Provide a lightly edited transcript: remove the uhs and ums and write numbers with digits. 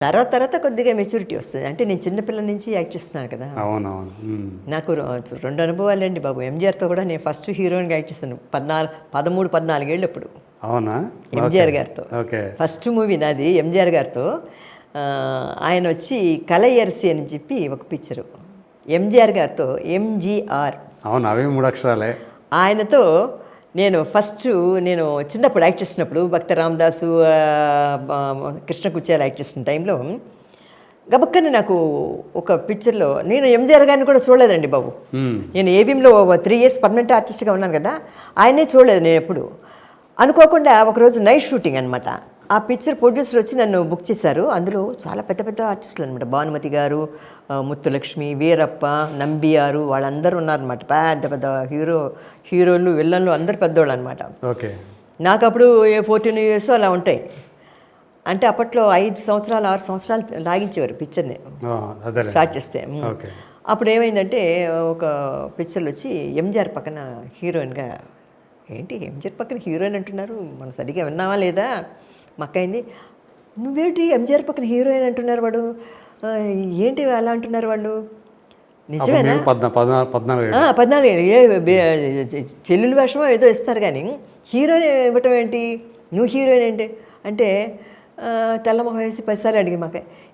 తర్వాత తర్వాత కొద్దిగా మెచ్యూరిటీ వస్తుంది. అంటే నేను చిన్నపిల్లల నుంచి యాక్ట్ చేస్తున్నాను కదా. అవునవును. నాకు 2 అనుభవాలండి బాబు. ఎంజీఆర్తో కూడా నేను ఫస్ట్ హీరోయిన్గా యాక్ట్ చేశాను 13-14 ఏళ్ళు అప్పుడు. అవునా? ఎంజీఆర్ గారితో ఓకే. ఫస్ట్ మూవీ నాది ఎంజీఆర్ గారితో. ఆయన వచ్చి కలయర్సి అని చెప్పి ఒక పిక్చరు ఎంజీఆర్ గారితో, ఎంజీఆర్. అవును, అవే 3 అక్షరాలే. ఆయనతో నేను చిన్నప్పుడు యాక్ట్ చేసినప్పుడు భక్త రామదాసు, కృష్ణ కుచ్చాలు యాక్ట్ చేసిన టైంలో గబక్కని నాకు ఒక పిక్చర్లో, నేను ఎంజీఆర్ గారిని కూడా చూడలేదండి బాబు. నేను ఏవిఎంలో 3 ఇయర్స్ పర్మనెంట్ ఆర్టిస్ట్గా ఉన్నాను కదా, ఆయనే చూడలేదు నేను ఎప్పుడు. అనుకోకుండా ఒకరోజు నైట్ షూటింగ్ అనమాట. ఆ పిక్చర్ ప్రొడ్యూసర్ వచ్చి నన్ను బుక్ చేశారు. అందులో చాలా పెద్ద పెద్ద ఆర్టిస్టులు అనమాట. భానుమతి గారు, ముత్తులక్ష్మి, వీరప్ప, నంబియారు, వాళ్ళందరూ ఉన్నారనమాట. పెద్ద పెద్ద హీరోలు, విల్లన్లు అందరు పెద్దోళ్ళు అనమాట. ఓకే. నాకు అప్పుడు 14 ఇయర్స్ అలా ఉంటాయి. అంటే అప్పట్లో 5 సంవత్సరాలు 6 సంవత్సరాలు లాగించేవారు పిక్చర్ని స్టార్ట్ చేస్తే. అప్పుడు ఏమైందంటే ఒక పిక్చర్లు వచ్చి ఎంజీఆర్ పక్కన హీరోయిన్గా, ఏంటి ఎంజీఆర్ పక్కన హీరోయిన్ అంటున్నారు, మనం సరిగ్గా విన్నామా లేదా, మక్కైంది. నువ్వేంటి ఎంజీఆర్ పక్కన హీరోయిన్ అంటున్నారు వాడు, ఏంటి అలా అంటున్నారు వాళ్ళు, నిజమేనా? 14 చెల్లెలు వేషమో ఏదో ఇస్తారు కానీ హీరోయిన్ ఇవ్వటం ఏంటి, నువ్వు హీరోయిన్ ఏంటి అంటే తెల్లమొహం వేసి 10 సార్లు అడిగి మాకే,